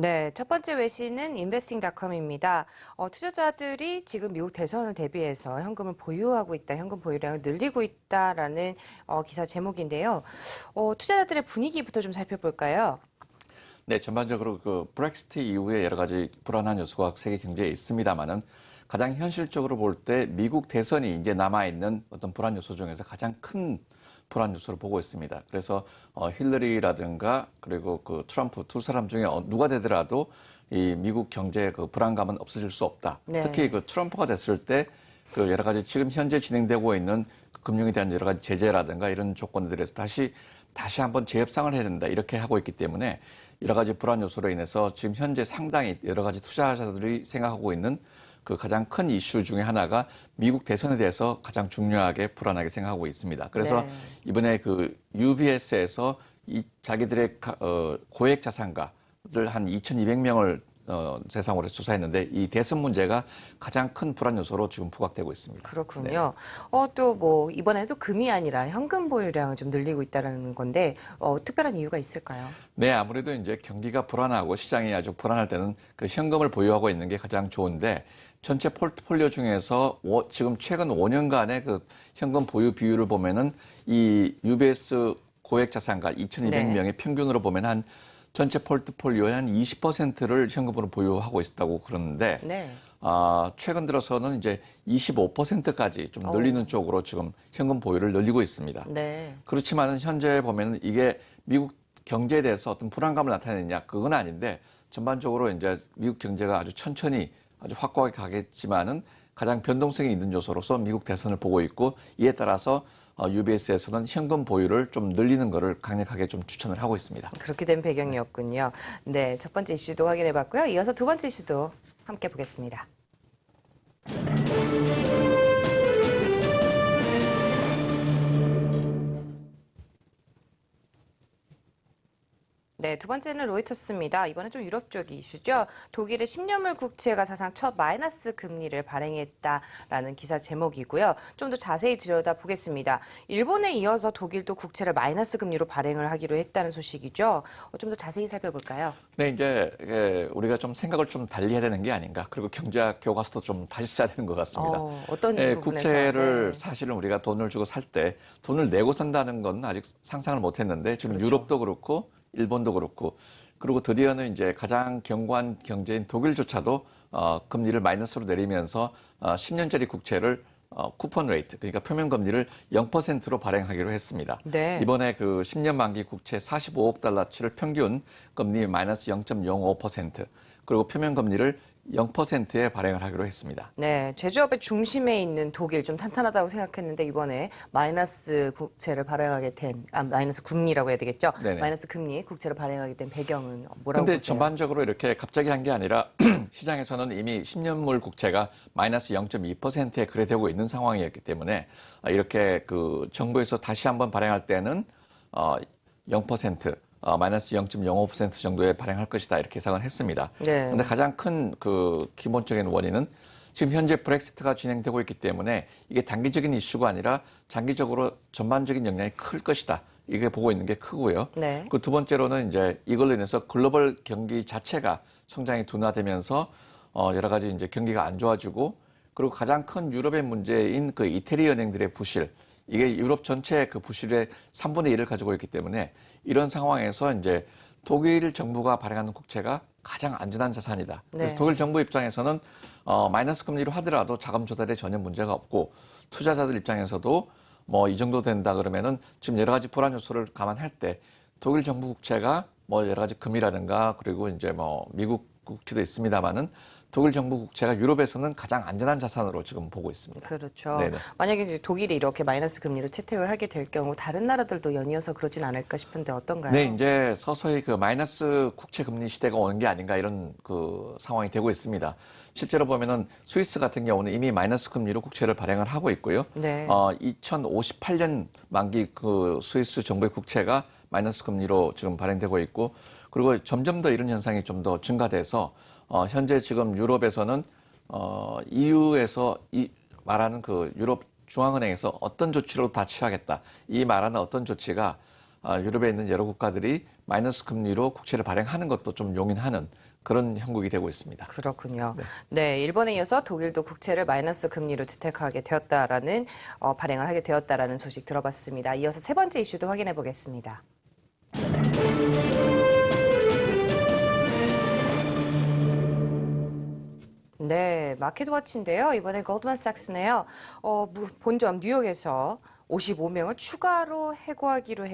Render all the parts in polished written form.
네, 첫 번째 외신은 investing.com입니다. 투자자들이 지금 미국 대선을 대비해서 현금을 보유하고 있다, 현금 보유량을 늘리고 있다라는 기사 제목인데요. 투자자들의 분위기부터 좀 살펴볼까요? 네, 전반적으로 그 브렉시트 이후에 여러 가지 불안한 요소가 세계 경제에 있습니다만은 가장 현실적으로 볼 때 미국 대선이 이제 남아있는 어떤 불안 요소 중에서 가장 큰 불안 요소를 보고 있습니다. 그래서 힐러리라든가 그리고 그 트럼프 두 사람 중에 누가 되더라도 이 미국 경제의 그 불안감은 없어질 수 없다. 네. 특히 그 트럼프가 됐을 때 그 여러 가지 지금 현재 진행되고 있는 그 금융에 대한 여러 가지 제재라든가 이런 조건들에서 다시 한번 재협상을 해야 된다. 이렇게 하고 있기 때문에 여러 가지 불안 요소로 인해서 지금 현재 상당히 여러 가지 투자자들이 생각하고 있는 그 가장 큰 이슈 중에 하나가 미국 대선에 대해서 가장 중요하게 불안하게 생각하고 있습니다. 그래서 네. 이번에 그 UBS에서 자기들의 고액 자산가를 한 2,200명을 대상으로 조사했는데 이 대선 문제가 가장 큰 불안 요소로 지금 부각되고 있습니다. 그렇군요. 또 뭐 이번에도 금이 아니라 현금 보유량을 좀 늘리고 있다는 건데 특별한 이유가 있을까요? 네, 아무래도 이제 경기가 불안하고 시장이 아주 불안할 때는 그 현금을 보유하고 있는 게 가장 좋은데 전체 포트폴리오 중에서 지금 최근 5년간의 그 현금 보유 비율을 보면은 이 UBS 고액 자산가 2,200명의 평균으로 보면 한 전체 포트폴리오의 한 20%를 현금으로 보유하고 있다고 그러는데 네. 최근 들어서는 이제 25%까지 좀 늘리는 쪽으로 지금 현금 보유를 늘리고 있습니다. 네. 그렇지만 현재 보면 이게 미국 경제에 대해서 어떤 불안감을 나타내느냐 그건 아닌데 전반적으로 이제 미국 경제가 아주 천천히 아주 확고하게 가겠지만은 가장 변동성이 있는 요소로서 미국 대선을 보고 있고 이에 따라서 UBS에서는 현금 보유를 좀 늘리는 것을 강력하게 좀 추천을 하고 있습니다. 그렇게 된 배경이었군요. 네, 첫 번째 이슈도 확인해 봤고요. 이어서 두 번째 이슈도 함께 보겠습니다. 네, 두 번째는 로이터스입니다. 이번엔 좀 유럽 쪽 이슈죠. 독일의 10년물 국채가 사상 첫 마이너스 금리를 발행했다라는 기사 제목이고요. 좀 더 자세히 들여다보겠습니다. 일본에 이어서 독일도 국채를 마이너스 금리로 발행을 하기로 했다는 소식이죠. 좀 더 자세히 살펴볼까요? 네, 이제 우리가 좀 생각을 좀 달리 해야 되는 게 아닌가. 그리고 경제학 교과서도 좀 다시 써야 되는 것 같습니다. 어떤 부분에서? 국채를 네. 사실은 우리가 돈을 주고 살 때 돈을 내고 산다는 건 아직 상상을 못 했는데 지금 그렇죠. 유럽도 그렇고 일본도 그렇고 그리고 드디어는 이제 가장 견고한 경제인 독일조차도 금리를 마이너스로 내리면서 10년짜리 국채를 쿠폰 레이트 그러니까 표면 금리를 0%로 발행하기로 했습니다. 네. 이번에 그 10년 만기 국채 45억 달러치를 평균 금리 마이너스 0.05% 그리고 표면 금리를 0%에 발행을 하기로 했습니다. 네, 제조업의 중심에 있는 독일 좀 탄탄하다고 생각했는데 이번에 마이너스 국채를 발행하게 된, 마이너스 금리라고 해야 되겠죠? 네네. 마이너스 금리 국채를 발행하게 된 배경은 뭐라고 근데 보세요? 전반적으로 이렇게 갑자기 한 게 아니라 시장에서는 이미 10년물 국채가 마이너스 0.2%에 거래되고 있는 상황이었기 때문에 이렇게 그 정부에서 다시 한번 발행할 때는 0%, 마이너스 0.05% 정도에 발행할 것이다 이렇게 예상을 했습니다. 네. 그런데 가장 큰 그 기본적인 원인은 지금 현재 브렉시트가 진행되고 있기 때문에 이게 단기적인 이슈가 아니라 장기적으로 전반적인 영향이 클 것이다. 이게 보고 있는 게 크고요. 네. 그 두 번째로는 이제 이걸로 인해서 글로벌 경기 자체가 성장이 둔화되면서 여러 가지 이제 경기가 안 좋아지고 그리고 가장 큰 유럽의 문제인 그 이태리 은행들의 부실 이게 유럽 전체의 그 부실의 3분의 1을 가지고 있기 때문에 이런 상황에서 이제 독일 정부가 발행하는 국채가 가장 안전한 자산이다. 그래서 네. 독일 정부 입장에서는 마이너스 금리로 하더라도 자금 조달에 전혀 문제가 없고 투자자들 입장에서도 뭐 이 정도 된다 그러면은 지금 여러 가지 불안 요소를 감안할 때 독일 정부 국채가 뭐 여러 가지 금이라든가 그리고 이제 뭐 미국 국채도 있습니다만은 독일 정부 국채가 유럽에서는 가장 안전한 자산으로 지금 보고 있습니다. 그렇죠. 네네. 만약에 이제 독일이 이렇게 마이너스 금리를 채택을 하게 될 경우 다른 나라들도 연이어서 그러진 않을까 싶은데 어떤가요? 네, 이제 서서히 그 마이너스 국채 금리 시대가 오는 게 아닌가 이런 그 상황이 되고 있습니다. 실제로 보면은 스위스 같은 경우는 이미 마이너스 금리로 국채를 발행을 하고 있고요. 네. 2058년 만기 그 스위스 정부의 국채가 마이너스 금리로 지금 발행되고 있고 그리고 점점 더 이런 현상이 좀 더 증가돼서 현재 지금 유럽에서는 EU에서 말하는 그 유럽 중앙은행에서 어떤 조치로 다 취하겠다. 이 말하는 어떤 조치가 유럽에 있는 여러 국가들이 마이너스 금리로 국채를 발행하는 것도 좀 용인하는 그런 형국이 되고 있습니다. 그렇군요. 네, 일본에 이어서 독일도 국채를 마이너스 금리로 채택하게 되었다라는 발행을 하게 되었다라는 소식 들어봤습니다. 이어서 세 번째 이슈도 확인해 보겠습니다. 네, 마켓워치인데요. 이번에 골드만삭스네요. 본점 뉴욕에서 55명을 추가로 해고하기로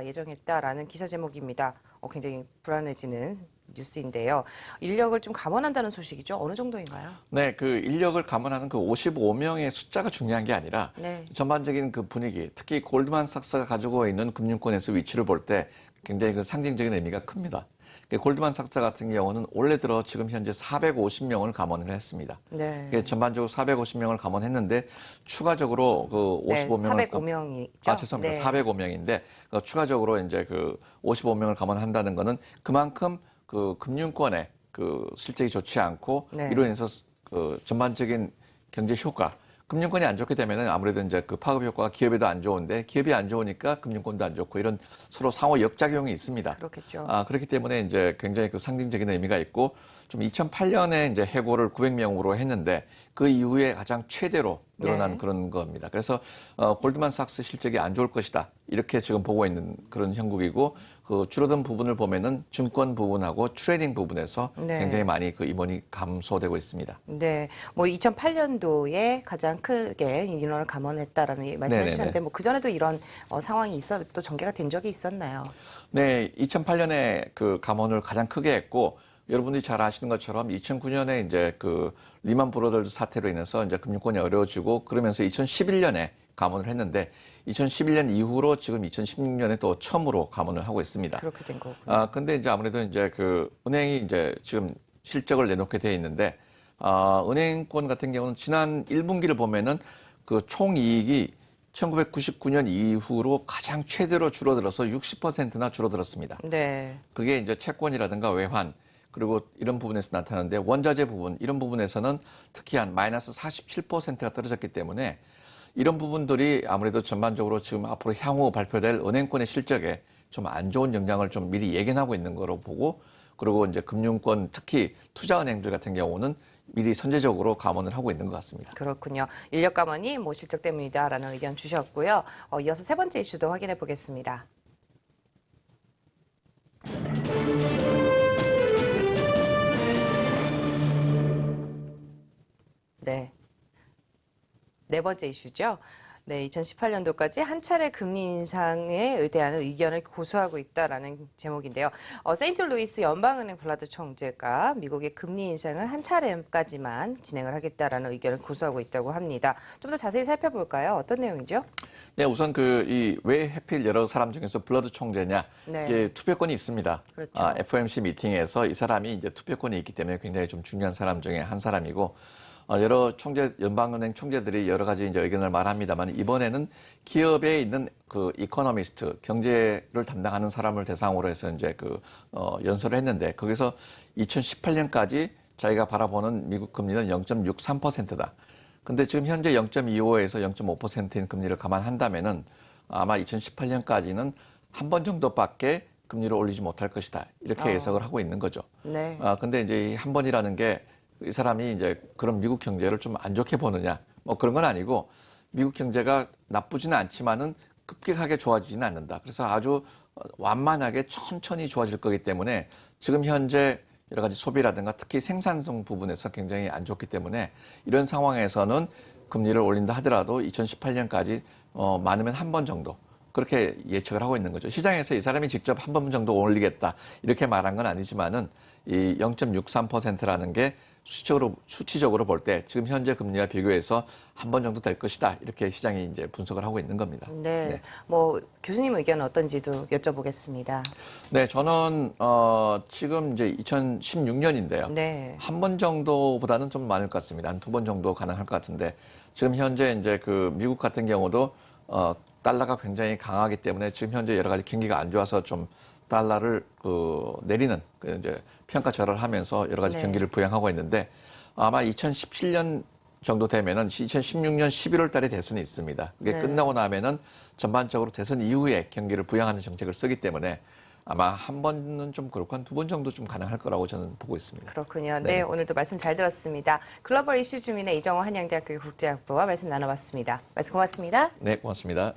예정했다라는 기사 제목입니다. 굉장히 불안해지는 뉴스인데요. 인력을 좀 감원한다는 소식이죠. 어느 정도인가요? 네, 그 인력을 감원하는 그 55명의 숫자가 중요한 게 아니라 네. 전반적인 그 분위기, 특히 골드만삭스가 가지고 있는 금융권에서 위치를 볼 때 굉장히 그 상징적인 의미가 큽니다. 골드만삭스 같은 경우는 올해 들어 지금 현재 450명을 감원을 했습니다. 네. 전반적으로 450명을 감원했는데 추가적으로 그 55명을 405명이죠. 죄송합니다. 네. 405명인데 추가적으로 이제 그 55명을 감원한다는 거는 그만큼 그 금융권에 그 실적이 좋지 않고 네. 이로 인해서 그 전반적인 경제 효과, 금융권이 안 좋게 되면은 아무래도 이제 그 파급 효과가 기업에도 안 좋은데 기업이 안 좋으니까 금융권도 안 좋고 이런 서로 상호 역작용이 있습니다. 그렇겠죠. 그렇기 때문에 이제 굉장히 그 상징적인 의미가 있고 좀 2008년에 이제 해고를 900명으로 했는데 그 이후에 가장 최대로 늘어난 네. 그런 겁니다. 그래서 골드만삭스 실적이 안 좋을 것이다 이렇게 지금 보고 있는 그런 형국이고 그 줄어든 부분을 보면은 증권 부분하고 트레이딩 부분에서 네. 굉장히 많이 그 임원이 감소되고 있습니다. 네, 뭐 2008년도에 가장 크게 인원을 감원했다라는 말씀해 주셨는데 뭐 그전에도 이런 상황이 또 전개가 된 적이 있었나요? 네, 2008년에 그 감원을 가장 크게 했고 여러분들이 잘 아시는 것처럼 2009년에 이제 그 리만 브로더스 사태로 인해서 이제 금융권이 어려워지고 그러면서 2011년에 감원을 했는데 2011년 이후로 지금 2016년에 또 처음으로 감원을 하고 있습니다. 그렇게 된 거군요. 근데 이제 아무래도 이제 그 은행이 이제 지금 실적을 내놓게 돼 있는데 은행권 같은 경우는 지난 1분기를 보면은 그 총이익이 1999년 이후로 가장 최대로 줄어들어서 60%나 줄어들었습니다. 네. 그게 이제 채권이라든가 외환 그리고 이런 부분에서 나타나는데 원자재 부분 이런 부분에서는 특히 한 마이너스 47%가 떨어졌기 때문에 이런 부분들이 아무래도 전반적으로 지금 앞으로 향후 발표될 은행권의 실적에 좀 안 좋은 영향을 좀 미리 예견하고 있는 거로 보고 그리고 이제 금융권 특히 투자은행들 같은 경우는 미리 선제적으로 감원을 하고 있는 것 같습니다. 그렇군요. 인력 감원이 뭐 실적 때문이다라는 의견 주셨고요. 이어서 세 번째 이슈도 확인해 보겠습니다. 네. 네 번째 이슈죠. 네, 2018년도까지 한 차례 금리 인상에 의대하는 의견을 고수하고 있다라는 제목인데요. 세인트루이스 연방은행 블라드 총재가 미국의 금리 인상을 한 차례까지만 진행을 하겠다라는 의견을 고수하고 있다고 합니다. 좀 더 자세히 살펴볼까요? 어떤 내용이죠? 네, 우선 이 왜 해필 여러 사람 중에서 블러드 총재냐 네. 이게 투표권이 있습니다. 그렇죠. FOMC 미팅에서 이 사람이 이제 투표권이 있기 때문에 굉장히 좀 중요한 사람 중에 한 사람이고 여러 연방은행 총재들이 여러 가지 이제 의견을 말합니다만 이번에는 기업에 있는 그 이코노미스트 경제를 담당하는 사람을 대상으로 해서 이제 연설을 했는데 거기서 2018년까지 자기가 바라보는 미국 금리는 0.63%다. 근데 지금 현재 0.25에서 0.5%인 금리를 감안한다면은 아마 2018년까지는 한 번 정도밖에 금리를 올리지 못할 것이다. 이렇게 예상을 하고 있는 거죠. 네. 근데 이제 이 한 번이라는 게 이 사람이 이제 그런 미국 경제를 좀 안 좋게 보느냐, 뭐 그런 건 아니고 미국 경제가 나쁘지는 않지만은 급격하게 좋아지지는 않는다. 그래서 아주 완만하게 천천히 좋아질 거기 때문에 지금 현재 여러 가지 소비라든가 특히 생산성 부분에서 굉장히 안 좋기 때문에 이런 상황에서는 금리를 올린다 하더라도 2018년까지 많으면 한 번 정도 그렇게 예측을 하고 있는 거죠. 시장에서 이 사람이 직접 한 번 정도 올리겠다 이렇게 말한 건 아니지만은 이 0.63%라는 게 수치적으로 볼 때 지금 현재 금리와 비교해서 한 번 정도 될 것이다. 이렇게 시장이 이제 분석을 하고 있는 겁니다. 네. 뭐 교수님 의견은 어떤지도 여쭤보겠습니다. 네, 저는 지금 이제 2016년인데요. 네. 한 번 정도보다는 좀 많을 것 같습니다. 한 두 번 정도 가능할 것 같은데 지금 현재 이제 미국 같은 경우도 달러가 굉장히 강하기 때문에 지금 현재 여러 가지 경기가 안 좋아서 좀 달러를 내리는 이제 평가절하를 하면서 여러 가지 네. 경기를 부양하고 있는데 아마 2017년 정도 되면은 2016년 11월 달에 대선이 있습니다. 그게 네. 끝나고 나면은 전반적으로 대선 이후에 경기를 부양하는 정책을 쓰기 때문에 아마 한 번은 좀 그렇고 한 두 번 정도 좀 가능할 거라고 저는 보고 있습니다. 그렇군요. 네. 네, 오늘도 말씀 잘 들었습니다. 글로벌 이슈 주민의 이정호 한양대학교 국제학부와 말씀 나눠봤습니다. 말씀 고맙습니다. 네, 고맙습니다.